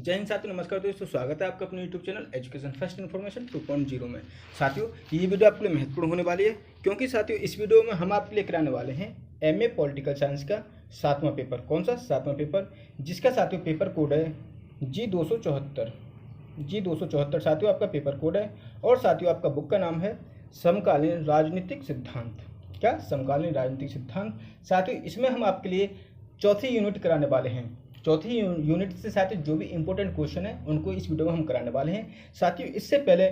जय हिंद साथियों, नमस्कार दोस्तों। स्वागत है आपका अपने YouTube channel education first information 2.0 में। साथियों, ये वीडियो आपके लिए महत्वपूर्ण होने वाली है क्योंकि साथियों इस वीडियो में हम आपके लिए कराने वाले हैं एमए पॉलिटिकल साइंस का 7वां पेपर। कौन सा 7वां पेपर? जिसका साथियों पेपर कोड है G274 साथियों आपका पेपर कोड है। और साथियों आपका बुक का नाम है समकालीन राजनीतिक सिद्धांत। क्या? समकालीन राजनीतिक सिद्धांत। साथियों इसमें हम आपके लिए चौथी यूनिट कराने वाले हैं। चौथी यूनिट से साथियों जो भी इंपॉर्टेंट क्वेश्चन है उनको इस वीडियो में हम कराने वाले हैं। साथियों इससे पहले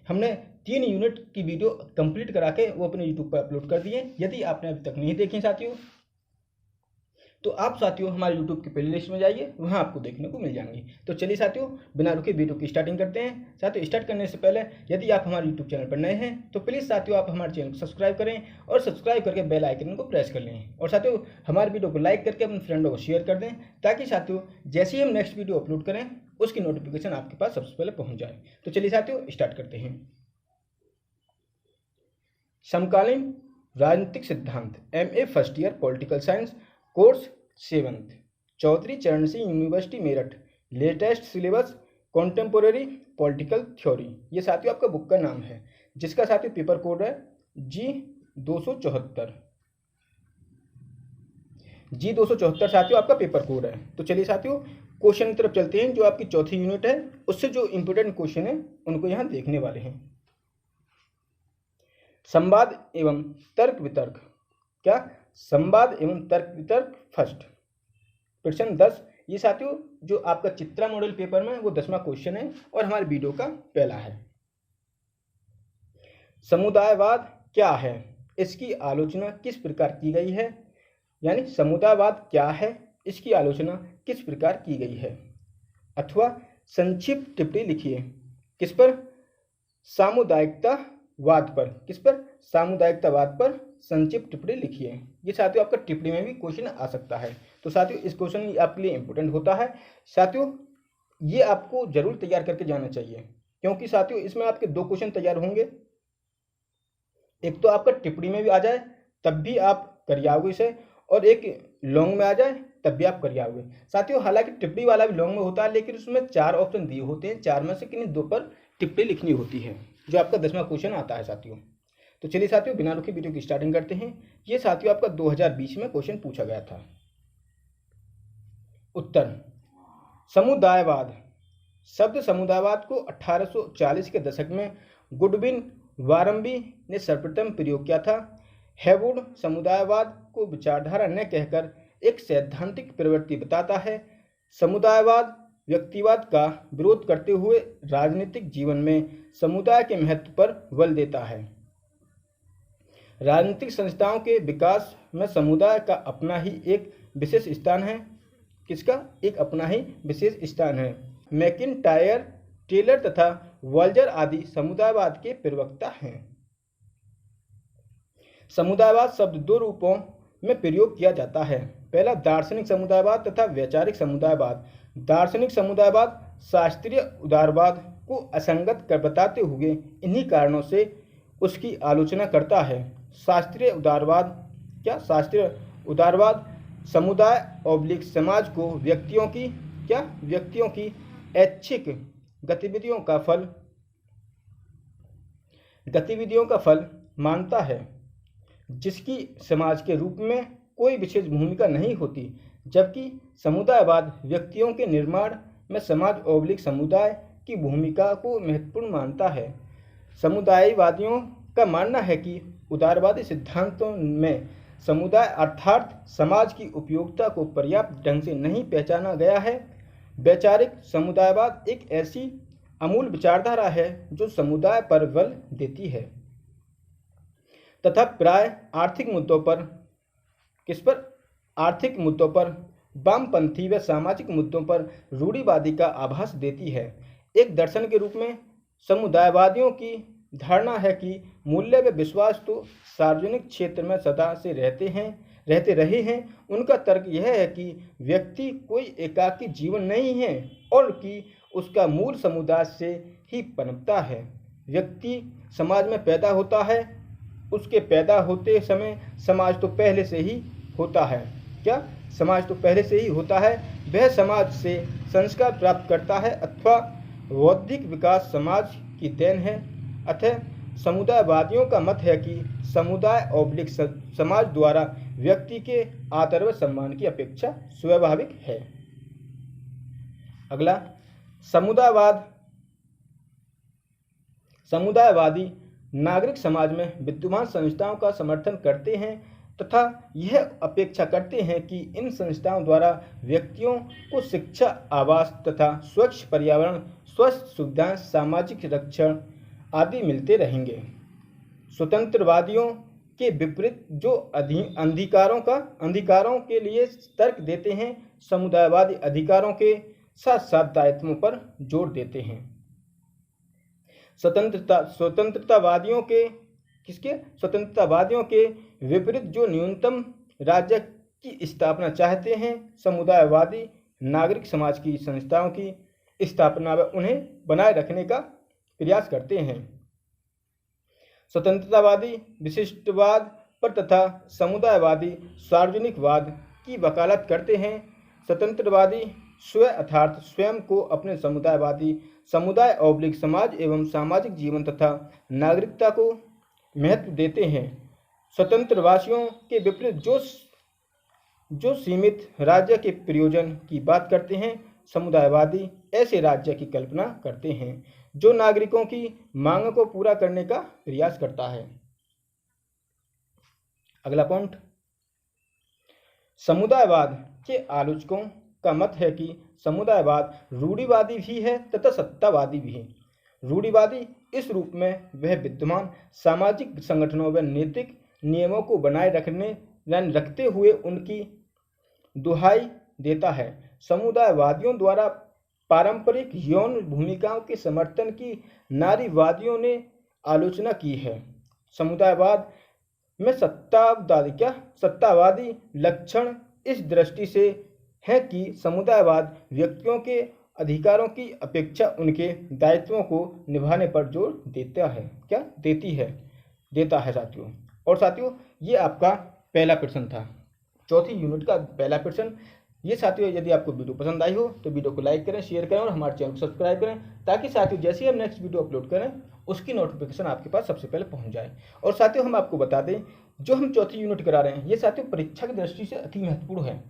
हमने 3 यूनिट की वीडियो कंप्लीट करा के वो अपने यूट्यूब पर अपलोड कर दिए। यदि आपने अभी तक नहीं देखी साथियों तो आप साथियों हमारे यूट्यूब की प्ले लिस्ट में जाइए, वहाँ आपको देखने को मिल जाएंगी। तो चलिए साथियों बिना रुके वीडियो की स्टार्टिंग करते हैं। साथियों स्टार्ट करने से पहले यदि आप हमारे यूट्यूब चैनल पर नए हैं तो प्लीज़ साथियों आप हमारे चैनल को सब्सक्राइब करें और सब्सक्राइब करके बेल आइकन को प्रेस कर लें। और साथियों हमारे वीडियो को लाइक करके अपने फ्रेंडों को शेयर कर दें ताकि साथियों जैसे ही हम नेक्स्ट वीडियो अपलोड करें उसकी नोटिफिकेशन आपके पास सबसे पहले पहुँच जाए। तो चलिए साथियों स्टार्ट करते हैं। समकालीन राजनीतिक सिद्धांत MA first year political science course 7th Chaudhary Charan Singh university Meerut. Latest syllabus contemporary political theory. ये साथियों आपका बुक का नाम है जिसका साथियों पेपर कोड है G274 साथियों आपका पेपर कोड है। तो चलिए साथियों क्वेश्चन की तरफ चलते हैं। जो आपकी चौथी यूनिट है उससे जो इंपोर्टेंट क्वेश्चन है उनको यहाँ देखने वाले हैं। संवाद एवं तर्क वितर्क। क्या? संवाद एवं तर्क वितर्क फर्स्ट, प्रश्न 10। ये साथियों जो आपका चित्रा मॉडल पेपर में वो 10वां क्वेश्चन है और हमारे वीडियो का पहला है। समुदायवाद क्या है? इसकी आलोचना किस प्रकार की गई है? यानी समुदायवाद क्या है, इसकी आलोचना किस प्रकार की गई है? अथवा संक्षिप्त टिप्पणी लिखिए। किस पर? सामुदायिकतावाद पर। किस पर? सामुदायिकतावाद पर संक्षिप्त टिप्पणी लिखिए। ये साथियों आपका टिप्पणी में भी क्वेश्चन आ सकता है। तो साथियों इस क्वेश्चन आपके लिए इंपॉर्टेंट होता है। साथियों ये आपको जरूर तैयार करके जाना चाहिए क्योंकि साथियों इसमें आपके 2 क्वेश्चन तैयार होंगे। एक तो आपका टिप्पणी में भी आ जाए तब भी आप करियाओगे इसे, और एक लॉन्ग में आ जाए तब भी आप करियाओगे। साथियों हालांकि टिप्पणी वाला भी लॉन्ग में होता है लेकिन उसमें 4 ऑप्शन दिए होते हैं, 4 में से किन्हीं 2 पर टिप्पणी लिखनी होती है जो आपका 10वां क्वेश्चन आता है साथियों। तो चलिए साथियों बिना रुके वीडियो की स्टार्टिंग करते हैं। ये साथियों आपका 2020 में क्वेश्चन पूछा गया था। उत्तर: समुदायवाद। शब्द समुदायवाद को 1840 के दशक में गुडविन वारम्बी ने सर्वप्रथम प्रयोग किया था। हैवुड समुदायवाद को विचारधारा न कहकर एक सैद्धांतिक प्रवृत्ति बताता है। समुदायवाद व्यक्तिवाद का विरोध करते हुए राजनीतिक जीवन में समुदाय के महत्व पर बल देता है। राजनीतिक संस्थाओं के विकास में समुदाय का अपना ही एक विशेष स्थान है। किसका? एक अपना ही विशेष स्थान है। मैकिनटायर, टेलर तथा वॉल्जर आदि समुदायवाद के प्रवक्ता हैं। समुदायवाद शब्द 2 रूपों में प्रयोग किया जाता है। पहला दार्शनिक समुदायवाद तथा वैचारिक समुदायवाद। दार्शनिक समुदायवाद शास्त्रीय उदारवाद को असंगत कर बताते हुए इन्हीं कारणों से उसकी आलोचना करता है। शास्त्रीय उदारवाद। क्या? शास्त्रीय उदारवाद समुदाय समाज को व्यक्तियों की ऐच्छिक गतिविधियों का फल मानता है जिसकी समाज के रूप में कोई विशेष भूमिका नहीं होती, जबकि समुदायवाद व्यक्तियों के निर्माण में समाज समुदाय की भूमिका को महत्वपूर्ण मानता है। समुदायवादियों का मानना है कि उदारवादी सिद्धांतों में समुदाय अर्थात समाज की उपयोगिता को पर्याप्त ढंग से नहीं पहचाना गया है। वैचारिक समुदायवाद एक ऐसी अमूल विचारधारा है जो समुदाय पर बल देती है तथा प्राय आर्थिक मुद्दों पर, किस पर? आर्थिक मुद्दों पर, वामपंथी व सामाजिक मुद्दों पर रूढ़िवादी का आभास देती है। एक दर्शन के रूप में समुदायवादियों की धारणा है कि मूल्य व विश्वास तो सार्वजनिक क्षेत्र में सदा से रहते रहे हैं। उनका तर्क यह है कि व्यक्ति कोई एकाकी जीवन नहीं है और कि उसका मूल समुदाय से ही पनपता है। व्यक्ति समाज में पैदा होता है, उसके पैदा होते समय समाज तो पहले से ही होता है। क्या? समाज तो पहले से ही होता है, वह समाज से संस्कार प्राप्त करता है अथवा बौद्धिक विकास समाज की देन है। अतः समुदायवादियों का मत है कि समुदाय ऑब्लिक समाज द्वारा व्यक्ति के आदर व सम्मान की अपेक्षा स्वाभाविक है। अगला, समुदायवादी नागरिक समाज में विद्यमान संस्थाओं का समर्थन करते हैं तथा यह अपेक्षा करते हैं कि इन संस्थाओं द्वारा व्यक्तियों को शिक्षा, आवास तथा स्वच्छ पर्यावरण, स्वस्थ सुविधाएं, सामाजिक रक्षण आदि मिलते रहेंगे। स्वतंत्रवादियों के विपरीत जो अधिकारों के लिए तर्क देते हैं, समुदायवादी अधिकारों के साथ साथ दायित्वों पर जोर देते हैं। स्वतंत्रतावादियों के विपरीत जो न्यूनतम राज्य की स्थापना चाहते हैं, समुदायवादी नागरिक समाज की संस्थाओं की स्थापना व उन्हें बनाए रखने का प्रयास करते हैं। स्वतंत्रतावादी विशिष्टवाद पर तथा समुदायवादी सार्वजनिकवाद की वकालत करते हैं। स्वतंत्रवादी अर्थात स्वयं को अपने समुदाय ऑब्लिक समाज एवं सामाजिक जीवन तथा नागरिकता को महत्व देते हैं। स्वतंत्रवासियों के विपरीत जो सीमित राज्य के प्रयोजन की बात करते हैं, समुदायवादी ऐसे राज्य की कल्पना करते हैं जो नागरिकों की मांग को पूरा करने का प्रयास करता है। अगला पॉइंट, समुदायवाद के आलोचकों का मत है कि समुदायवाद रूढ़िवादी भी है तथा सत्तावादी भी है। रूढ़िवादी इस रूप में वह विद्यमान सामाजिक संगठनों व नैतिक नियमों को बनाए रखते हुए उनकी दुहाई देता है। समुदायवादियों द्वारा पारंपरिक यौन भूमिकाओं के समर्थन की नारीवादियों ने आलोचना की है। समुदायवाद में सत्तावादी लक्षण इस दृष्टि से है कि समुदायवाद व्यक्तियों के अधिकारों की अपेक्षा उनके दायित्वों को निभाने पर जोर देता है साथियों। और साथियों, ये आपका पहला प्रश्न था, चौथी यूनिट का पहला प्रश्न। ये साथियों, यदि आपको वीडियो पसंद आई हो तो वीडियो को लाइक करें, शेयर करें और हमारे चैनल को सब्सक्राइब करें, ताकि साथियों जैसे ही हम नेक्स्ट वीडियो अपलोड करें उसकी नोटिफिकेशन आपके पास सबसे पहले पहुंच जाए। और साथियों, हम आपको बता दें, जो हम चौथी यूनिट करा रहे हैं ये साथियों परीक्षा की दृष्टि से अति महत्वपूर्ण है,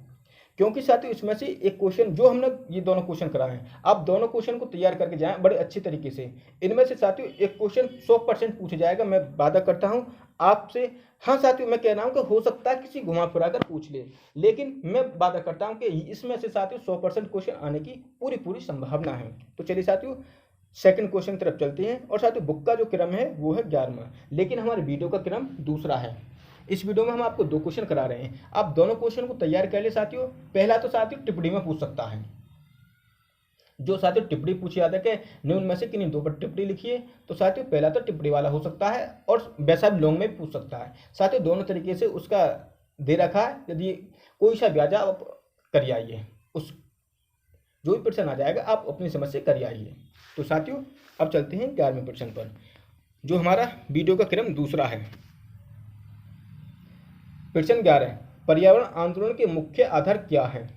क्योंकि साथियों इसमें से एक क्वेश्चन जो हमने ये दोनों क्वेश्चन कराए हैं, आप दोनों क्वेश्चन को तैयार करके जाएं बड़े अच्छे तरीके से। इनमें से साथियों एक क्वेश्चन 100% पूछा जाएगा, मैं वादा करता हूं आपसे। हाँ साथियों, मैं कह रहा हूं कि हो सकता है किसी घुमा फिरा कर पूछ ले, लेकिन मैं वादा करता हूं कि इसमें से साथियों 100% क्वेश्चन आने की पूरी संभावना है। तो चलिए साथियों सेकंड क्वेश्चन तरफ चलते हैं। और साथियों बुक का जो क्रम है वो है 11वां, लेकिन हमारे वीडियो का क्रम दूसरा है। इस वीडियो में हम आपको 2 क्वेश्चन करा रहे हैं, आप दोनों क्वेश्चन को तैयार कर ले साथियों। पहला तो साथियों टिप्पणी में पूछ सकता है, जो साथियों टिप्पणी पूछी जाता है कि निम्न में से किन्हीं 2 पर टिप्पणी लिखिए, तो साथियों पहला तो टिप्पणी वाला हो सकता है और वैसा भी लॉन्ग में भी पूछ सकता है। साथियों दोनों तरीके से उसका दे रखा है, यदि कोई सा व्याजा आप कर आइए, उस जो भी प्रश्न आ जाएगा आप अपनी समझ से कर आइए। तो साथियों अब चलते हैं 11वें प्रश्न पर, जो हमारा वीडियो का क्रम दूसरा है। प्रश्न 11, पर्यावरण आंदोलन के मुख्य आधार क्या है?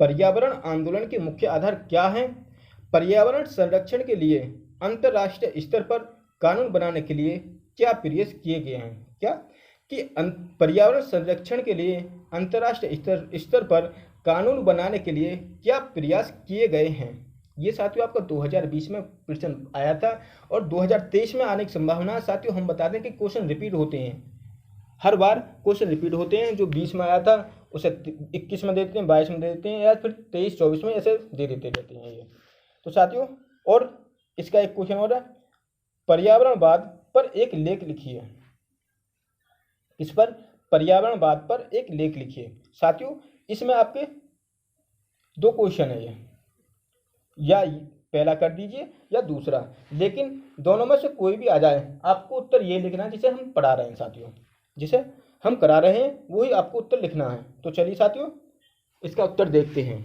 पर्यावरण आंदोलन के मुख्य आधार क्या हैं? पर्यावरण संरक्षण के लिए अंतर्राष्ट्रीय स्तर पर कानून बनाने के लिए क्या प्रयास किए गए हैं? पर्यावरण संरक्षण के लिए अंतर्राष्ट्रीय स्तर पर कानून बनाने के लिए क्या प्रयास किए गए हैं? ये साथियों आपका 2020 में प्रश्न आया था और 2023 में आने की संभावना है। साथियों हम बता दें कि क्वेश्चन रिपीट होते हैं, हर बार क्वेश्चन रिपीट होते हैं। जो 20 में आया था उसे 21 में देते हैं, 22 में दे देते हैं, या फिर 23-24 में ऐसे दे देते रहते हैं ये। तो साथियों और इसका एक क्वेश्चन और है, पर्यावरणवाद पर एक लेख लिखिए। इस पर पर्यावरणवाद पर एक लेख लिखिए। साथियों इसमें आपके 2 क्वेश्चन है, ये या पहला कर दीजिए या दूसरा, लेकिन दोनों में से कोई भी आ जाए आपको उत्तर ये लिखना है जिसे हम पढ़ा रहे हैं साथियों, जिसे हम करा रहे हैं वही आपको उत्तर लिखना है। तो चलिए साथियों इसका उत्तर देखते हैं।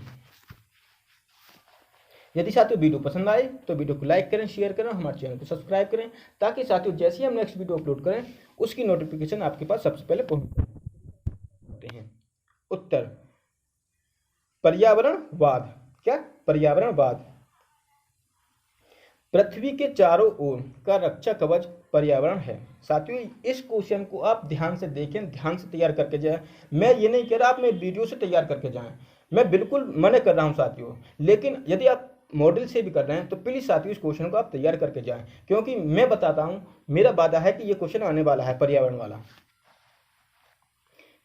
यदि साथियों वीडियो पसंद आए तो वीडियो को लाइक करें, शेयर करें, हमारे चैनल को सब्सक्राइब करें, ताकि साथियों जैसे ही हम नेक्स्ट वीडियो अपलोड करें उसकी नोटिफिकेशन आपके पास सबसे पहले पहुंचते हैं। उत्तर, पर्यावरणवाद। क्या? पर्यावरणवाद। पृथ्वी के चारों ओर का रक्षा कवच पर्यावरण है। साथियों, इस क्वेश्चन को आप ध्यान से देखें, ध्यान से तैयार करके जाएं। मैं ये नहीं कह रहा आप मेरे वीडियो से तैयार करके जाएं, मैं बिल्कुल मना कर रहा हूं साथियों, लेकिन यदि आप मॉडल से भी कर रहे हैं तो प्लीज़ साथियों इस क्वेश्चन को आप तैयार करके जाएं, क्योंकि मैं बताता हूं, मेरा वादा है कि ये क्वेश्चन आने वाला है पर्यावरण वाला,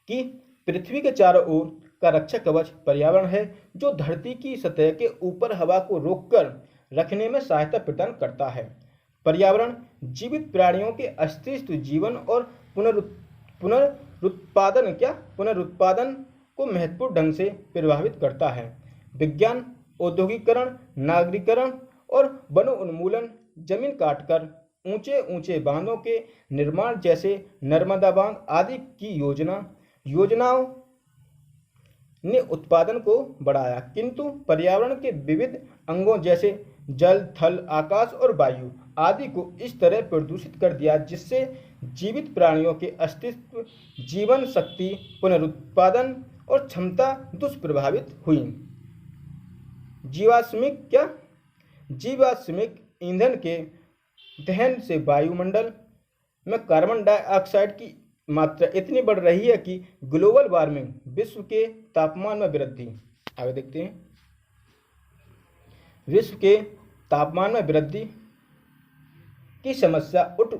कि पृथ्वी के चारों ओर का रक्षा कवच पर्यावरण है, जो धरती की सतह के ऊपर हवा को रोककर रखने में सहायता प्रदान करता है। पर्यावरण जीवित प्राणियों के अस्तित्व, जीवन और पुनरुत्पादन को महत्वपूर्ण ढंग से प्रभावित करता है। विज्ञान, औद्योगिकरण, नागरीकरण और वनोन्मूलन, जमीन काटकर ऊंचे ऊंचे बांधों के निर्माण जैसे नर्मदा बांध आदि की योजनाओं ने उत्पादन को बढ़ाया, किंतु पर्यावरण के विविध अंगों जैसे जल, थल, आकाश और वायु आदि को इस तरह प्रदूषित कर दिया जिससे जीवित प्राणियों के अस्तित्व, जीवन शक्ति, पुनरुत्पादन और क्षमता दुष्प्रभावित हुई। जीवाश्मिक ईंधन के दहन से वायुमंडल में कार्बन डाइऑक्साइड की मात्रा इतनी बढ़ रही है कि ग्लोबल वार्मिंग, विश्व के तापमान में वृद्धि, आगे देखते हैं, विश्व के तापमान में वृद्धि की समस्या उठ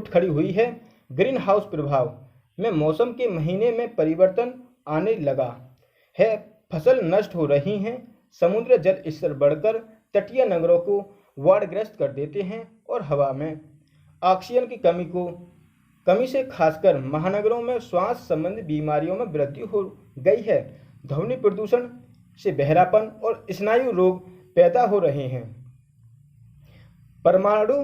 खड़ी हुई है। ग्रीन हाउस प्रभाव में मौसम के महीने में परिवर्तन आने लगा है, फसल नष्ट हो रही हैं, समुद्र जल स्तर बढ़कर तटीय नगरों को बाढ़ग्रस्त कर देते हैं और हवा में ऑक्सीजन की कमी से खासकर महानगरों में श्वास संबंधी बीमारियों में वृद्धि हो गई है। ध्वनि प्रदूषण से बहरापन और स्नायु रोग पैदा हो रहे हैं। परमाणु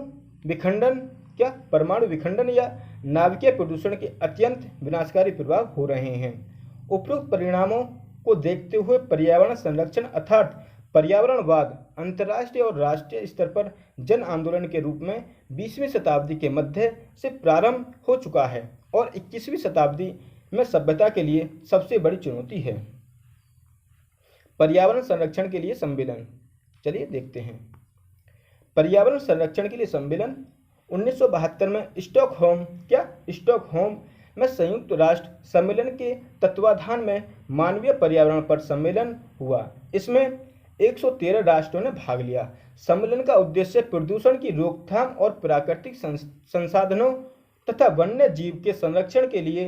विखंडन या नाभिकीय प्रदूषण के अत्यंत विनाशकारी प्रभाव हो रहे हैं। उपरोक्त परिणामों को देखते हुए पर्यावरण संरक्षण अर्थात पर्यावरणवाद अंतर्राष्ट्रीय और राष्ट्रीय स्तर पर जन आंदोलन के रूप में 20वीं शताब्दी के मध्य से प्रारंभ हो चुका है और 21वीं शताब्दी में सभ्यता के लिए सबसे बड़ी चुनौती है। पर्यावरण संरक्षण के लिए सम्मेलन, चलिए देखते हैं। पर्यावरण संरक्षण के लिए सम्मेलन 1972 में स्टॉकहोम में संयुक्त राष्ट्र सम्मेलन के तत्वाधान में मानवीय पर्यावरण पर सम्मेलन हुआ। इसमें 113 राष्ट्रों ने भाग लिया। सम्मेलन का उद्देश्य प्रदूषण की रोकथाम और प्राकृतिक संसाधनों तथा वन्य जीव के संरक्षण के लिए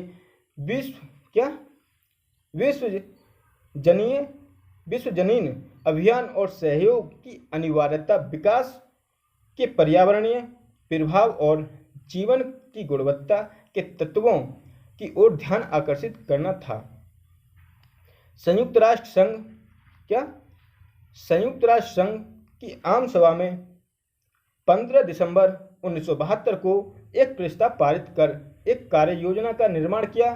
विश्वजनीन अभियान और सहयोग की अनिवार्यता, विकास के पर्यावरणीय प्रभाव और जीवन की गुणवत्ता के तत्वों की ओर ध्यान आकर्षित करना था। संयुक्त राष्ट्र संघ की आम सभा में 15 दिसंबर 1972 को एक प्रस्ताव पारित कर एक कार्य योजना का निर्माण किया।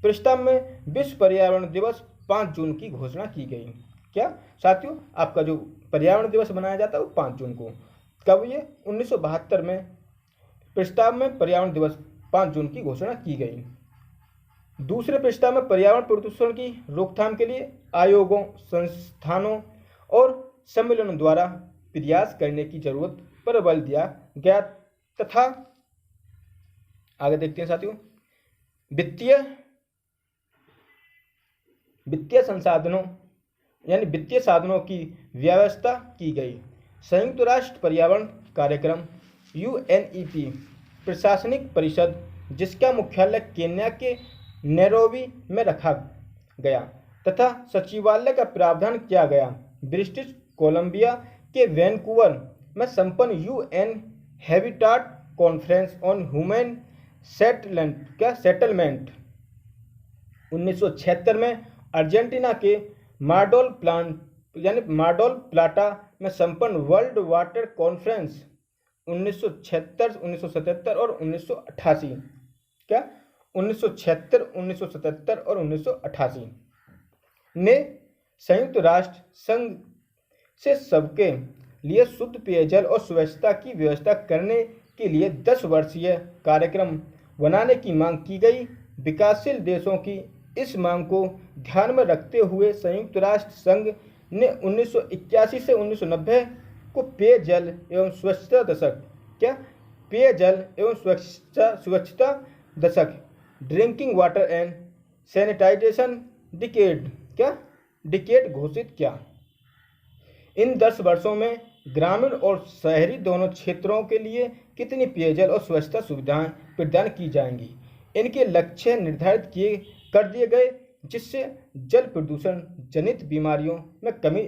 प्रस्ताव में विश्व पर्यावरण दिवस 5 जून की घोषणा की गई। क्या साथियों, आपका जो पर्यावरण दिवस मनाया जाता है वो 5 जून को, कब ये 1972 में प्रस्ताव में पर्यावरण दिवस 5 जून की घोषणा की गई। दूसरे प्रस्ताव में पर्यावरण प्रदूषण की रोकथाम के लिए आयोगों, संस्थानों और सम्मेलनों द्वारा प्रयास करने की जरूरत पर बल दिया गया तथा आगे देखते हैं साथियों, वित्तीय साधनों की व्यवस्था की गई। संयुक्त राष्ट्र पर्यावरण कार्यक्रम UNEP प्रशासनिक परिषद, जिसका मुख्यालय केन्या के नैरोबी में रखा गया तथा सचिवालय का प्रावधान किया गया। ब्रिटिश कोलंबिया के वैनकूवर में संपन्न UN habitat conference on human settlement 1976 में अर्जेंटीना के मार्डोल प्लाटा में संपन्न वर्ल्ड वाटर कॉन्फ्रेंस 1976, 1977 और 1988 1977 और 1988 ने संयुक्त राष्ट्र संघ से सबके लिए शुद्ध पेयजल और स्वच्छता की व्यवस्था करने के लिए 10 वर्षीय कार्यक्रम बनाने की मांग की गई। विकासशील देशों की इस मांग को ध्यान में रखते हुए संयुक्त राष्ट्र संघ ने 1981 से 1990 को पेयजल एवं स्वच्छता दशक पेयजल एवं स्वच्छता दशक drinking water and sanitisation decade घोषित किया। इन 10 वर्षों में ग्रामीण और शहरी दोनों क्षेत्रों के लिए कितनी पेयजल और स्वच्छता सुविधाएं प्रदान की जाएंगी, इनके लक्ष्य निर्धारित कर दिए गए, जिससे जल प्रदूषण जनित बीमारियों में कमी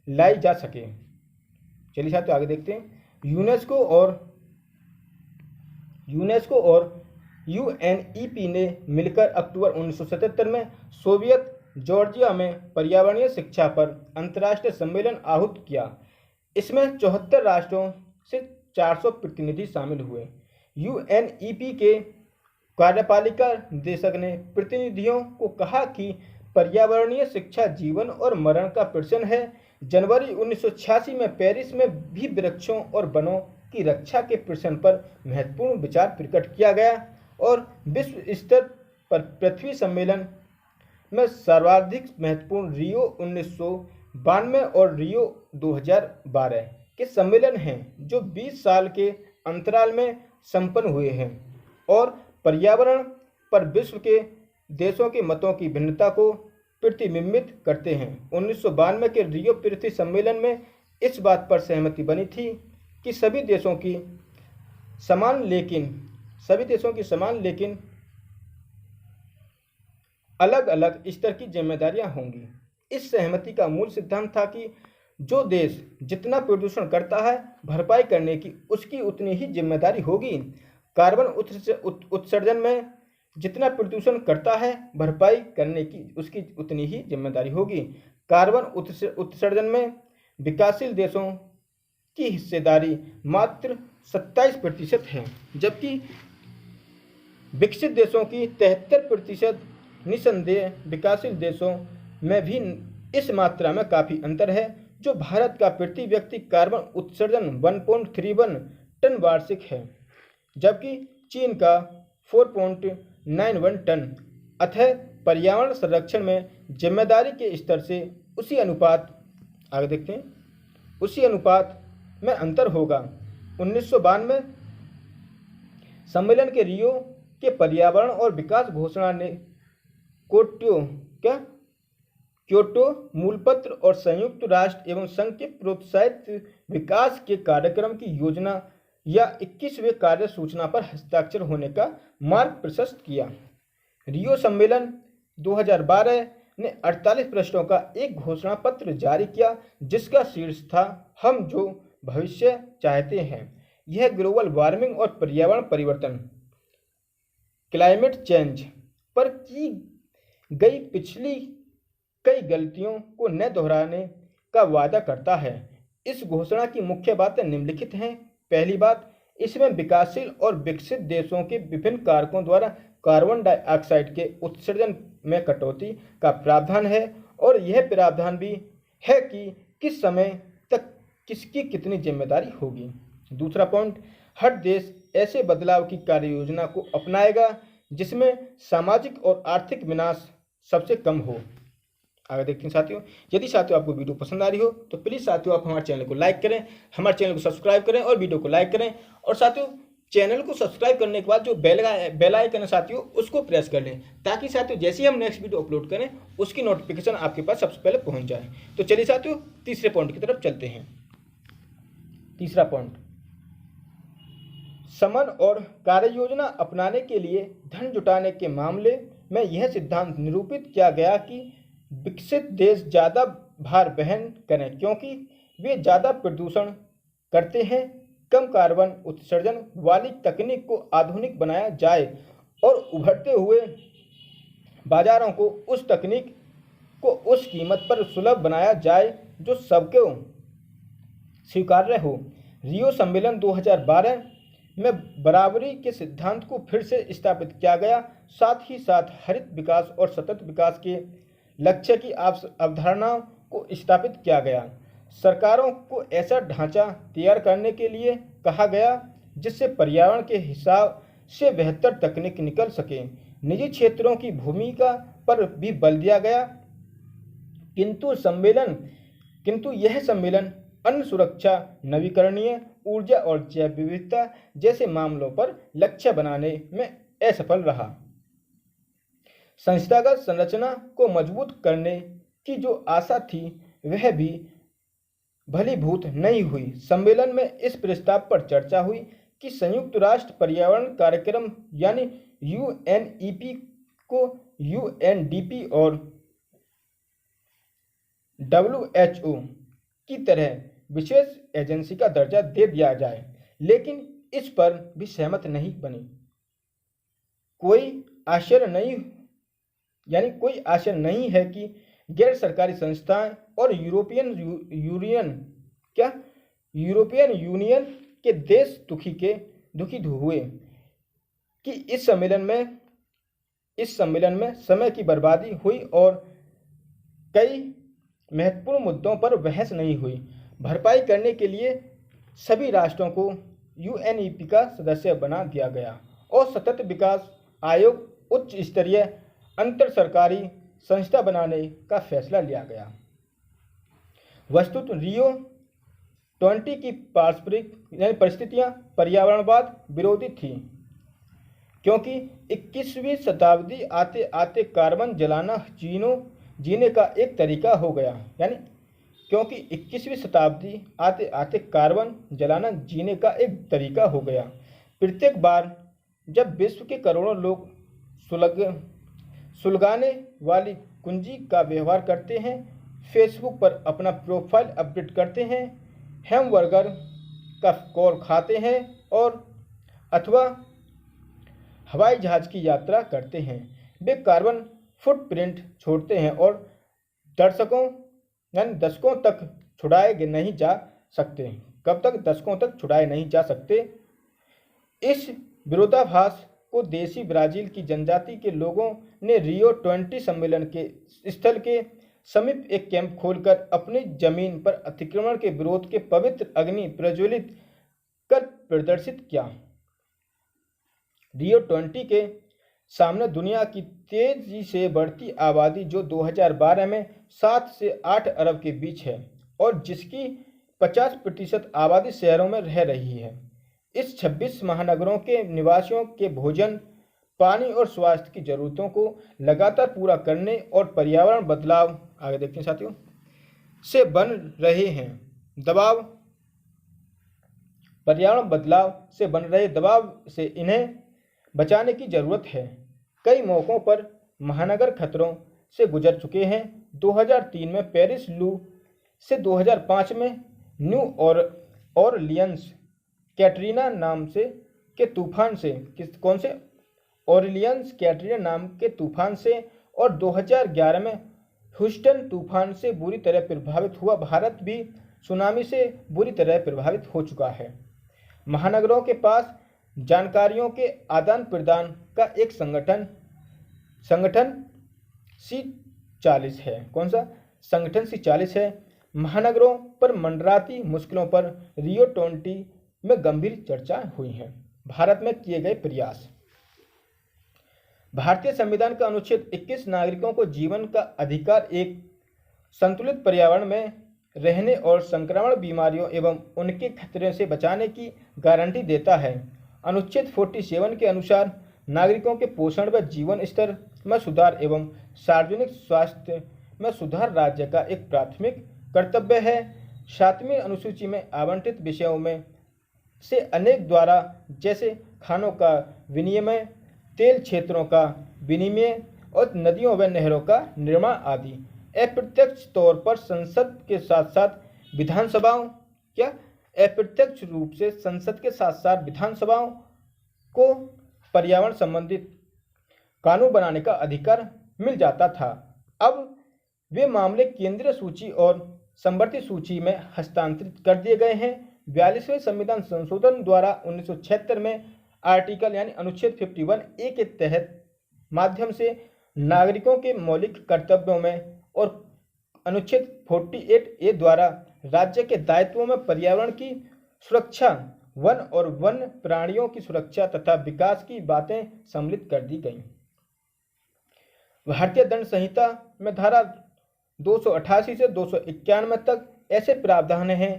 लाई जा सके। चलिए साथियों आगे देखते हैं। यूनेस्को और यूएनईपी ने मिलकर अक्टूबर 1977 में सोवियत जॉर्जिया में पर्यावरणीय शिक्षा पर अंतर्राष्ट्रीय सम्मेलन आहूत किया। इसमें 74 राष्ट्रों से 400 प्रतिनिधि शामिल हुए। यूएनईपी के कार्यपालिका निदेशक ने प्रतिनिधियों को कहा कि पर्यावरणीय शिक्षा जीवन और मरण का प्रश्न है। जनवरी 1986 में पेरिस में भी वृक्षों और वनों की रक्षा के प्रश्न पर महत्वपूर्ण विचार प्रकट किया गया और विश्व स्तर पर पृथ्वी सम्मेलन में सर्वाधिक महत्वपूर्ण रियो 1992 और रियो 2012 के सम्मेलन हैं, जो 20 साल के अंतराल में संपन्न हुए हैं और पर्यावरण पर विश्व के देशों के मतों की भिन्नता को प्रतिबिंबित करते हैं। 1992 के रियो पृथ्वी सम्मेलन में इस बात पर सहमति बनी थी कि सभी देशों की समान लेकिन अलग अलग स्तर की जिम्मेदारियां होंगी। इस सहमति का मूल सिद्धांत था कि जो देश जितना प्रदूषण करता है, भरपाई करने की उसकी उतनी ही जिम्मेदारी होगी। कार्बन उत्सर्जन में जितना प्रदूषण करता है, भरपाई करने की उसकी उतनी ही जिम्मेदारी होगी। कार्बन उत्सर्जन में विकासशील देशों की हिस्सेदारी मात्र 27% है, जबकि विकसित देशों की 73%। निसंदेह विकासशील देशों में भी इस मात्रा में काफ़ी अंतर है। जो भारत का प्रति व्यक्ति कार्बन उत्सर्जन 1.31 टन वार्षिक है, जबकि चीन का 4.91 टन। अतः पर्यावरण संरक्षण में जिम्मेदारी के स्तर से उसी अनुपात में अंतर होगा। 1992 सम्मेलन के रियो के पर्यावरण और विकास घोषणा ने क्योटो मूलपत्र और संयुक्त राष्ट्र एवं संघ के प्रोत्साहित विकास के कार्यक्रम की योजना या 21वें कार्य सूचना पर हस्ताक्षर होने का मार्ग प्रशस्त किया। रियो सम्मेलन 2012 ने 48 पृष्ठों का एक घोषणा पत्र जारी किया, जिसका शीर्ष था हम जो भविष्य चाहते हैं। यह ग्लोबल वार्मिंग और पर्यावरण परिवर्तन क्लाइमेट चेंज पर की गई पिछली कई गलतियों को न दोहराने का वादा करता है। इस घोषणा की मुख्य बातें निम्नलिखित हैं। पहली बात, इसमें विकासशील और विकसित देशों के विभिन्न कारकों द्वारा कार्बन डाइऑक्साइड के उत्सर्जन में कटौती का प्रावधान है और यह प्रावधान भी है कि किस समय तक किसकी कितनी जिम्मेदारी होगी। दूसरा पॉइंट, हर देश ऐसे बदलाव की कार्य योजना को अपनाएगा जिसमें सामाजिक और आर्थिक विनाश सबसे कम हो। आगे देखते हैं साथियों। यदि साथियों आपको वीडियो पसंद आ रही हो तो प्लीज़ साथियों आप हमारे चैनल को लाइक करें, हमारे चैनल को सब्सक्राइब करें और वीडियो को लाइक करें। और साथियों चैनल को सब्सक्राइब करने के बाद जो बेल आइकन है साथियों उसको प्रेस कर लें, ताकि साथियों जैसे ही हम नेक्स्ट वीडियो अपलोड करें उसकी नोटिफिकेशन आपके पास सबसे पहले पहुँच जाए। तो चलिए साथियों तीसरे पॉइंट की तरफ चलते हैं। तीसरा पॉइंट, समन और कार्य योजना अपनाने के लिए धन जुटाने के मामले में यह सिद्धांत निरूपित किया गया कि विकसित देश ज़्यादा भार वहन करें, क्योंकि वे ज़्यादा प्रदूषण करते हैं। कम कार्बन उत्सर्जन वाली तकनीक को आधुनिक बनाया जाए और उभरते हुए बाजारों को उस तकनीक को उस कीमत पर सुलभ बनाया जाए जो सबको स्वीकार्य हो। रियो सम्मेलन 2012 में बराबरी के सिद्धांत को फिर से स्थापित किया गया। साथ ही साथ हरित विकास और सतत विकास के लक्ष्य की अवधारणा को स्थापित किया गया। सरकारों को ऐसा ढांचा तैयार करने के लिए कहा गया जिससे पर्यावरण के हिसाब से बेहतर तकनीक निकल सके। निजी क्षेत्रों की भूमिका पर भी बल दिया गया, किंतु यह सम्मेलन अन्न सुरक्षा, नवीकरणीय ऊर्जा और जैव विविधता जैसे मामलों पर लक्ष्य बनाने में असफल रहा। संस्थागत संरचना को मजबूत करने की जो आशा थी वह भी भलीभूत नहीं हुई। सम्मेलन में इस प्रस्ताव पर चर्चा हुई कि संयुक्त राष्ट्र पर्यावरण कार्यक्रम यानी यूएनईपी को यूएनडीपी और डब्ल्यूएचओ की तरह विशेष एजेंसी का दर्जा दे दिया जाए, लेकिन इस पर भी सहमत नहीं बनी। कोई आश्चर्य नहीं है कि गैर सरकारी संस्थाएं और यूरोपियन यूनियन के देश दुखी हुए कि इस सम्मेलन में समय की बर्बादी हुई और कई महत्वपूर्ण मुद्दों पर बहस नहीं हुई। भरपाई करने के लिए सभी राष्ट्रों को यूएनईपी का सदस्य बना दिया गया और सतत विकास आयोग उच्च स्तरीय अंतर सरकारी संस्था बनाने का फैसला लिया गया। वस्तुतः रियो 20 की पारस्परिक परिस्थितियां पर्यावरणवाद विरोधी थी, क्योंकि 21वीं शताब्दी आते आते कार्बन जलाना जीने का एक तरीका हो गया। क्योंकि 21वीं शताब्दी आते आते कार्बन जलाना जीने का एक तरीका हो गया। प्रत्येक बार जब विश्व के करोड़ों लोग सुलगाने वाली कुंजी का व्यवहार करते हैं, फेसबुक पर अपना प्रोफाइल अपडेट करते हैं, हैमबर्गर का कौर खाते हैं और अथवा हवाई जहाज की यात्रा करते हैं, वे कार्बन फुटप्रिंट छोड़ते हैं और दशकों तक छुड़ाए नहीं जा सकते। कब तक? दशकों तक छुड़ाए नहीं जा सकते। इस विरोधाभास को देशी ब्राजील की जनजाति के लोगों ने रियो 20 सम्मेलन के स्थल के समीप एक कैंप खोलकर अपनी जमीन पर अतिक्रमण के विरोध के पवित्र अग्नि प्रज्वलित कर प्रदर्शित किया। रियो 20 के सामने दुनिया की तेजी से बढ़ती आबादी, जो 2012 में 7 से 8 अरब के बीच है और जिसकी 50% आबादी शहरों में रह रही है, इस 26 महानगरों के निवासियों के भोजन, पानी और स्वास्थ्य की जरूरतों को लगातार पूरा करने और पर्यावरण बदलाव आगे देखते हैं साथियों से बन रहे दबाव से इन्हें बचाने की जरूरत है। कई मौकों पर महानगर खतरों से गुजर चुके हैं। 2003 में पेरिस लू से 2005 में न्यू ऑरलियंस कैटरीना नाम के तूफान से और 2011 में ह्यूस्टन तूफान से बुरी तरह प्रभावित हुआ। भारत भी सुनामी से बुरी तरह प्रभावित हो चुका है। महानगरों के पास जानकारियों के आदान प्रदान का एक संगठन C40 है। कौन सा संगठन? C40 है। महानगरों पर मंडराती मुश्किलों पर रियो 20 में गंभीर चर्चा हुई है। भारत में किए गए प्रयास। भारतीय संविधान का अनुच्छेद 21 नागरिकों को जीवन का अधिकार, एक संतुलित पर्यावरण में रहने और संक्रामक बीमारियों एवं उनके खतरे से बचाने की गारंटी देता है। अनुच्छेद 47 के अनुसार नागरिकों के पोषण व जीवन स्तर में सुधार एवं सार्वजनिक स्वास्थ्य में सुधार राज्य का एक प्राथमिक कर्तव्य है। 7वीं अनुसूची में आवंटित विषयों में से अनेक द्वारा, जैसे खानों का विनिमय, तेल क्षेत्रों का विनिमय और नदियों व नहरों का निर्माण आदि, अप्रत्यक्ष तौर पर संसद के साथ साथ विधानसभाओं को पर्यावरण संबंधित कानून बनाने का अधिकार मिल जाता था। अब वे मामले केंद्रीय सूची और समवर्ती सूची में हस्तांतरित कर दिए गए हैं। 42वें संविधान संशोधन द्वारा 1976 में आर्टिकल अनुच्छेद 51A के तहत माध्यम से नागरिकों के मौलिक कर्तव्यों में और अनुच्छेद 48A द्वारा राज्य के दायित्वों में पर्यावरण की सुरक्षा, वन और वन्य प्राणियों की सुरक्षा तथा विकास की बातें सम्मिलित कर दी गईं। भारतीय दंड संहिता में धारा 288 से 291 तक ऐसे प्रावधान हैं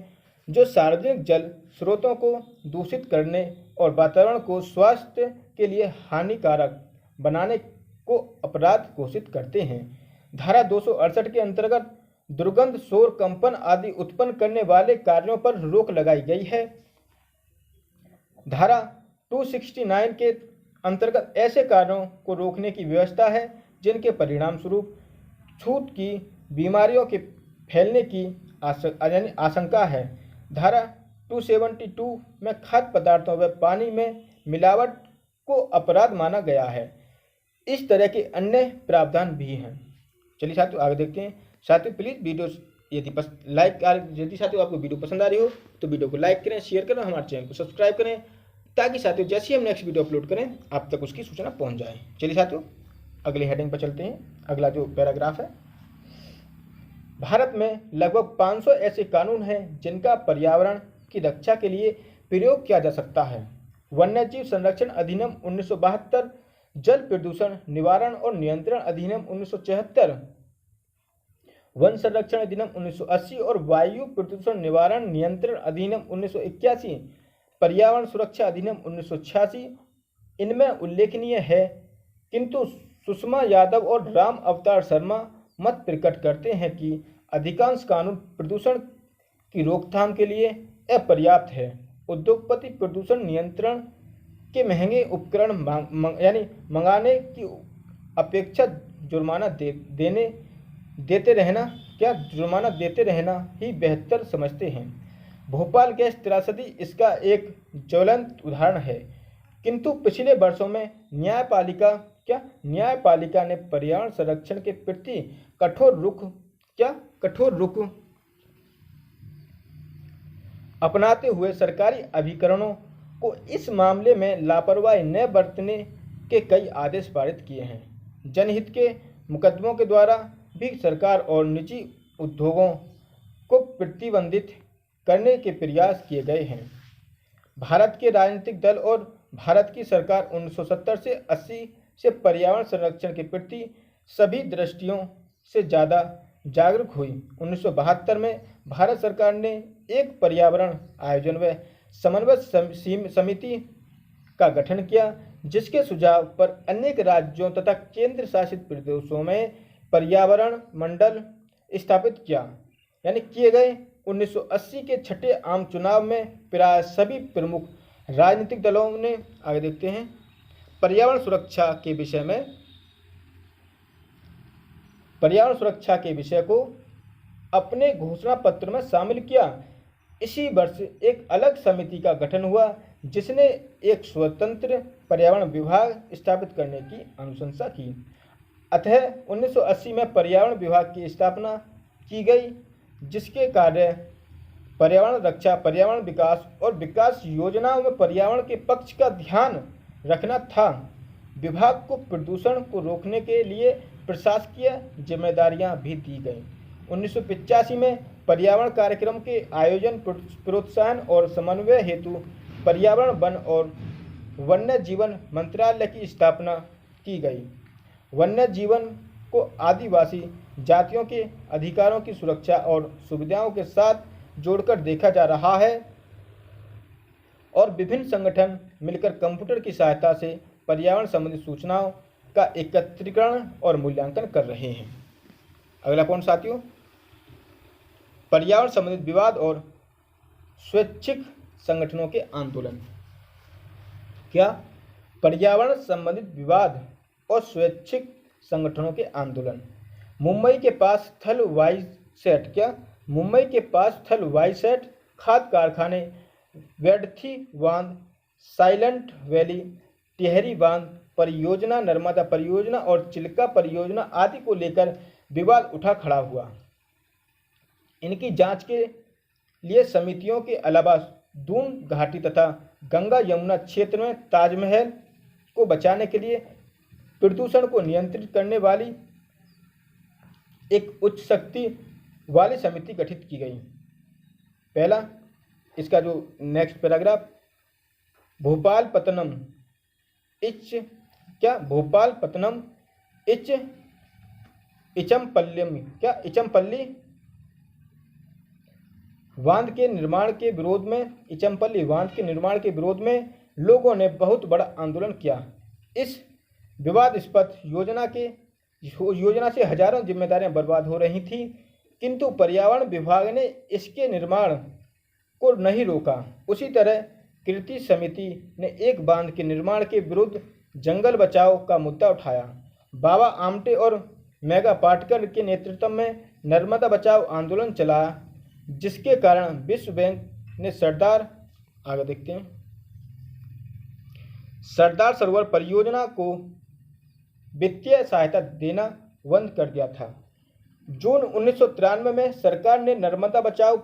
जो सार्वजनिक जल स्रोतों को दूषित करने और वातावरण को स्वास्थ्य के लिए हानिकारक बनाने को अपराध घोषित करते हैं। धारा 268 के अंतर्गत दुर्गंध, शोर, कंपन आदि उत्पन्न करने वाले कार्यों पर रोक लगाई गई है। धारा 269 के अंतर्गत ऐसे कार्यों को रोकने की व्यवस्था है जिनके परिणाम स्वरूप छूत की बीमारियों के फैलने की आशंका है। धारा 272 में खाद्य पदार्थों व पानी में मिलावट को अपराध माना गया है। इस तरह के अन्य प्रावधान भी हैं। चलिए साथियों आगे देखते हैं। साथियों प्लीज़ वीडियो यदि साथियों आपको वीडियो पसंद आ रही हो तो वीडियो को लाइक करें, शेयर करें, हमारे चैनल को सब्सक्राइब करें ताकि साथियों जैसे ही हम नेक्स्ट वीडियो अपलोड करें आप तक उसकी सूचना पहुंच जाए। चलिए साथियों अगली हेडिंग पर चलते हैं। अगला जो पैराग्राफ है, भारत में लगभग 500 ऐसे कानून हैं जिनका पर्यावरण की रक्षा के लिए प्रयोग किया जा सकता है। वन्यजीव संरक्षण अधिनियम 1972, जल प्रदूषण निवारण और नियंत्रण अधिनियम 1974, वन संरक्षण अधिनियम 1980 और वायु प्रदूषण निवारण नियंत्रण अधिनियम 1981, पर्यावरण सुरक्षा अधिनियम 1986 इनमें उल्लेखनीय है। किंतु सुषमा यादव और राम अवतार शर्मा मत प्रकट करते हैं कि अधिकांश कानून प्रदूषण की रोकथाम के लिए अपर्याप्त है। उद्योगपति प्रदूषण नियंत्रण के महंगे उपकरण मंगाने की अपेक्षा जुर्माना देते रहना ही बेहतर समझते हैं। भोपाल गैस त्रासदी इसका एक ज्वलंत उदाहरण है। किंतु पिछले वर्षों में न्यायपालिका ने पर्यावरण संरक्षण के प्रति कठोर रुख अपनाते हुए सरकारी अभिकरणों को इस मामले में लापरवाही न बरतने के कई आदेश पारित किए हैं। जनहित के मुकदमों के द्वारा भी सरकार और निजी उद्योगों को प्रतिबंधित करने के प्रयास किए गए हैं। भारत के राजनीतिक दल और भारत की सरकार 1970 से 80 से पर्यावरण संरक्षण के प्रति सभी दृष्टियों से ज़्यादा जागरूक हुई। 1972 में भारत सरकार ने एक पर्यावरण आयोजन व समन्वय समिति का गठन किया, जिसके सुझाव पर अनेक राज्यों तथा केंद्र शासित प्रदेशों में पर्यावरण मंडल स्थापित किए गए। 1980 के छठे आम चुनाव में प्राय सभी प्रमुख राजनीतिक दलों ने आगे देखते हैं पर्यावरण सुरक्षा के विषय को अपने घोषणा पत्र में शामिल किया। इसी वर्ष एक अलग समिति का गठन हुआ जिसने एक स्वतंत्र पर्यावरण विभाग स्थापित करने की अनुशंसा की। अतः 1980 में पर्यावरण विभाग की स्थापना की गई, जिसके कार्य पर्यावरण रक्षा, पर्यावरण विकास और विकास योजनाओं में पर्यावरण के पक्ष का ध्यान रखना था। विभाग को प्रदूषण को रोकने के लिए प्रशासकीय जिम्मेदारियां भी दी गईं। 1985 में पर्यावरण कार्यक्रम के आयोजन, प्रोत्साहन और समन्वय हेतु पर्यावरण, वन और वन्य जीवन मंत्रालय की स्थापना की गई। वन्य जीवन को आदिवासी जातियों के अधिकारों की सुरक्षा और सुविधाओं के साथ जोड़कर देखा जा रहा है और विभिन्न संगठन मिलकर कंप्यूटर की सहायता से पर्यावरण संबंधी सूचनाओं का एकत्रीकरण और मूल्यांकन कर रहे हैं। अगला पॉइंट साथियों, पर्यावरण संबंधित विवाद और स्वैच्छिक संगठनों के आंदोलन। क्या पर्यावरण संबंधित विवाद और स्वैच्छिक संगठनों के आंदोलन। मुंबई के पास थल वाईसेट खाद कारखाने, वेडथी बांध, साइलेंट वैली, टिहरी बांध परियोजना, नर्मदा परियोजना और चिल्का परियोजना आदि को लेकर विवाद उठा खड़ा हुआ। इनकी जांच के लिए समितियों के अलावा दून घाटी तथा गंगा यमुना क्षेत्र में ताजमहल को बचाने के लिए प्रदूषण को नियंत्रित करने वाली एक उच्च शक्ति वाली समिति गठित की गई। पहला, इसका जो नेक्स्ट पैराग्राफ, भोपालपत्तनम इच इचमपल्ली बांध के निर्माण के विरोध में लोगों ने बहुत बड़ा आंदोलन किया। इस विवादास्पद योजना से हजारों जिम्मेदारियां बर्बाद हो रही थीं, किंतु पर्यावरण विभाग ने इसके निर्माण को नहीं रोका। उसी तरह कृति समिति ने एक बांध के निर्माण के विरुद्ध जंगल बचाओ का मुद्दा उठाया। बाबा आमटे और मेघा पाटकर के नेतृत्व में नर्मदा बचाओ आंदोलन चला, जिसके कारण विश्व बैंक ने सरदार सरोवर परियोजना को वित्तीय सहायता देना बंद कर दिया था। जून 1993 में सरकार ने नर्मदा बचाओ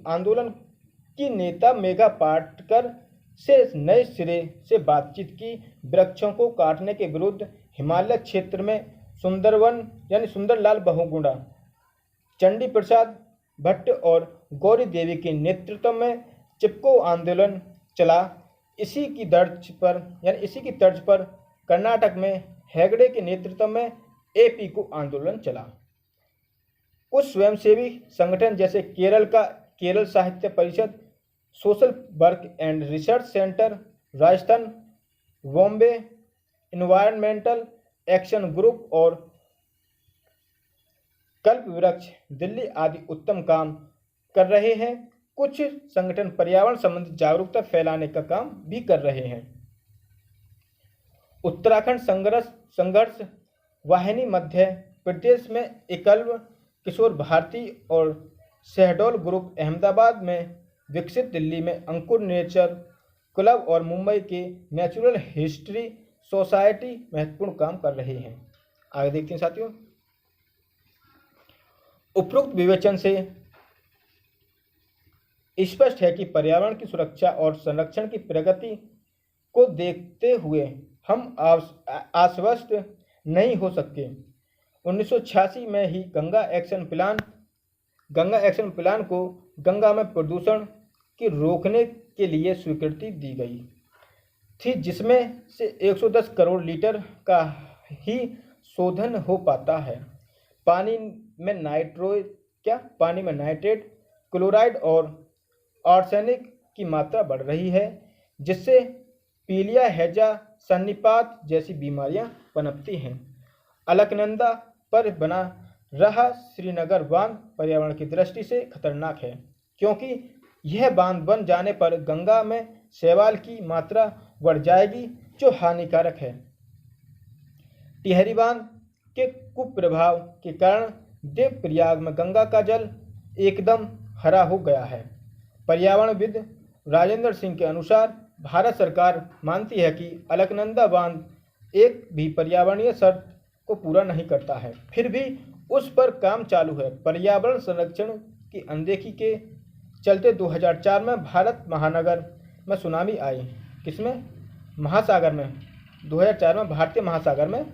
आंदोलन की नेता मेघा पाटकर से नए सिरे से बातचीत की। वृक्षों को काटने के विरुद्ध हिमालय क्षेत्र में सुंदरवन यानी सुंदरलाल बहुगुणा, चंडी प्रसाद भट्ट और गौरी देवी के नेतृत्व में चिपको आंदोलन चला। इसी की तर्ज पर कर्नाटक में हेगड़े के नेतृत्व में एपी को आंदोलन चला। कुछ स्वयंसेवी संगठन जैसे केरल साहित्य परिषद, social work and research centre Rajasthan, Bombay environmental action group और कल्प वृक्ष दिल्ली आदि उत्तम काम कर रहे हैं। कुछ संगठन पर्यावरण संबंधी जागरूकता फैलाने का काम भी कर रहे हैं। उत्तराखंड संघर्ष वाहिनी मध्य प्रदेश में एकलव्य किशोर भारती और शहडोल ग्रुप अहमदाबाद में विकसित, दिल्ली में अंकुर नेचर क्लब और मुंबई के नेचुरल हिस्ट्री सोसाइटी महत्वपूर्ण काम कर रहे हैं। आगे देखते हैं साथियों। उपरोक्त विवेचन से स्पष्ट है कि पर्यावरण की सुरक्षा और संरक्षण की प्रगति को देखते हुए हम आश्वस्त नहीं हो सकते। 1986 में ही गंगा एक्शन प्लान को गंगा में प्रदूषण की रोकने के लिए स्वीकृति दी गई थी, जिसमें से 110 करोड़ लीटर का ही शोधन हो पाता है। पानी में नाइट्रेट, क्लोराइड और आर्सेनिक की मात्रा बढ़ रही है, जिससे पीलिया, हैजा, सन्निपात जैसी बीमारियां पनपती हैं। अलकनंदा पर बना रहा श्रीनगर बांध पर्यावरण की दृष्टि से खतरनाक है, क्योंकि यह बांध बन जाने पर गंगा में शैवाल की मात्रा बढ़ जाएगी, जो हानिकारक है। टिहरी बांध के कुप्रभाव के कारण देवप्रयाग में गंगा का जल एकदम हरा हो गया है। पर्यावरणविद राजेंद्र सिंह के अनुसार भारत सरकार मानती है कि अलकनंदा बांध एक भी पर्यावरणीय शर्त को पूरा नहीं करता है, फिर भी उस पर काम चालू है। पर्यावरण संरक्षण की अनदेखी के चलते 2004 में भारत महानगर में सुनामी आई। किसमें? महासागर में। 2004 में भारतीय महासागर में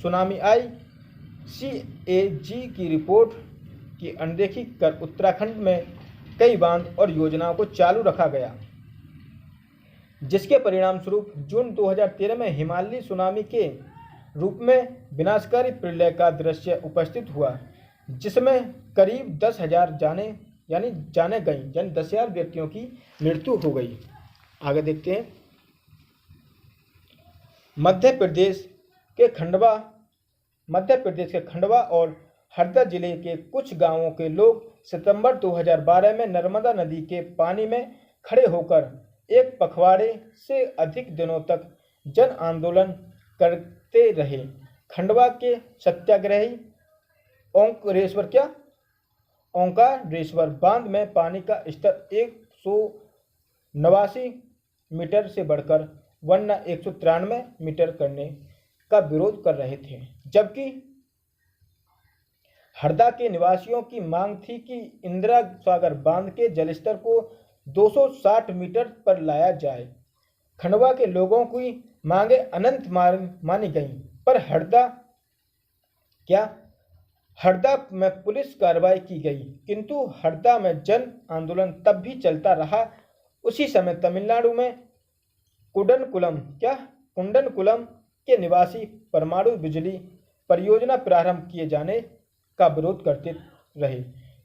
सुनामी आई। CAG की रिपोर्ट की अनदेखी कर उत्तराखंड में कई बांध और योजनाओं को चालू रखा गया, जिसके परिणाम स्वरूप जून 2013 में हिमालयी सुनामी के रूप में विनाशकारी प्रलय का दृश्य उपस्थित हुआ, जिसमें करीब 10,000 जाने गई, यानी 10,000 व्यक्तियों की मृत्यु हो गई। आगे देखते हैं। मध्य प्रदेश के खंडवा और हरदा जिले के कुछ गांवों के लोग सितंबर 2012 में नर्मदा नदी के पानी में खड़े होकर एक पखवाड़े से अधिक दिनों तक जन आंदोलन करते रहे। खंडवा के सत्याग्रही ओंकारेश्वर बांध में पानी का स्तर 189 मीटर से बढ़कर 193 मीटर करने का विरोध कर रहे थे, जबकि हरदा के निवासियों की मांग थी कि इंदिरा सागर बांध के जलस्तर को 260 मीटर पर लाया जाए। खंडवा के लोगों की मांगे अनंत मानी गईं, पर हरदा में पुलिस कार्रवाई की गई, किंतु हरदा में जन आंदोलन तब भी चलता रहा। उसी समय तमिलनाडु में कुंडनकुलम के निवासी परमाणु बिजली परियोजना प्रारंभ किए जाने का विरोध करते रहे,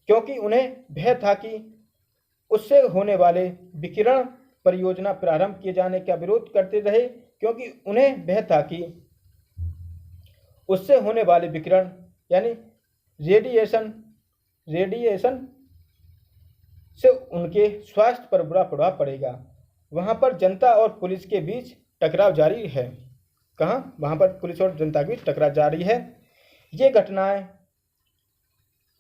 क्योंकि उन्हें भय था कि उससे होने वाले विकिरण परियोजना प्रारंभ किए जाने का विरोध करते रहे, क्योंकि उन्हें भय था कि उससे होने वाले विकिरण यानी रेडिएशन से उनके स्वास्थ्य पर बुरा प्रभाव पड़ेगा। वहां पर जनता और पुलिस के बीच टकराव जारी है। कहाँ? वहां पर पुलिस और जनता के बीच टकराव जारी है। ये घटनाएं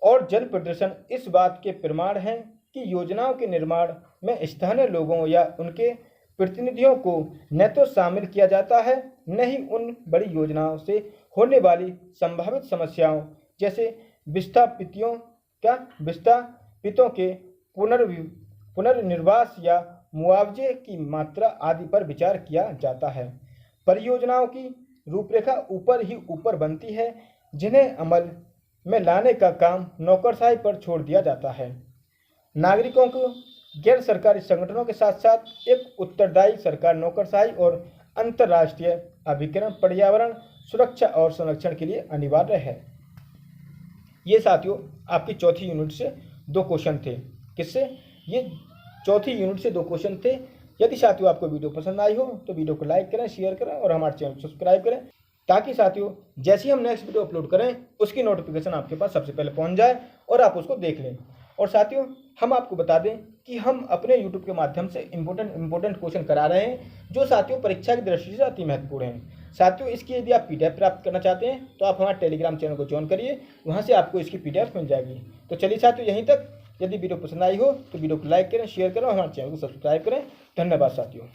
और जन प्रदर्शन इस बात के प्रमाण हैं कि योजनाओं के निर्माण में स्थानीय लोगों या उनके प्रतिनिधियों को न तो शामिल किया जाता है, न ही उन बड़ी योजनाओं से होने वाली संभावित समस्याओं जैसे विस्थापितों के पुनर्निर्वास या मुआवजे की मात्रा आदि पर विचार किया जाता है। परियोजनाओं की रूपरेखा ऊपर ही ऊपर बनती है, जिन्हें अमल में लाने का काम नौकरशाही पर छोड़ दिया जाता है। नागरिकों को गैर सरकारी संगठनों के साथ साथ एक उत्तरदायी सरकार नौकरशाही और अंतर्राष्ट्रीय अभिकरण पर्यावरण सुरक्षा और संरक्षण के लिए अनिवार्य है। ये साथियों आपकी चौथी यूनिट से 2 क्वेश्चन थे। किससे? ये चौथी यूनिट से 2 क्वेश्चन थे। यदि साथियों आपको वीडियो पसंद आई हो तो वीडियो को लाइक करें, शेयर करें और हमारे चैनल को सब्सक्राइब करें, ताकि साथियों जैसे ही हम नेक्स्ट वीडियो अपलोड करें उसकी नोटिफिकेशन आपके पास सबसे पहले पहुंच जाए और आप उसको देख लें। और साथियों हम आपको बता दें कि हम अपने YouTube के माध्यम से इम्पोर्टेंट क्वेश्चन करा रहे हैं, जो साथियों परीक्षा की दृष्टि से अति महत्वपूर्ण हैं। साथियों इसकी यदि आप PDF प्राप्त करना चाहते हैं तो आप हमारे टेलीग्राम चैनल को ज्वाइन करिए, वहाँ से आपको इसकी PDF मिल जाएगी। तो चलिए साथियों यहीं तक। यदि वीडियो पसंद आई हो तो वीडियो को लाइक करें, शेयर करें और हमारे चैनल को सब्सक्राइब करें। धन्यवाद साथियों।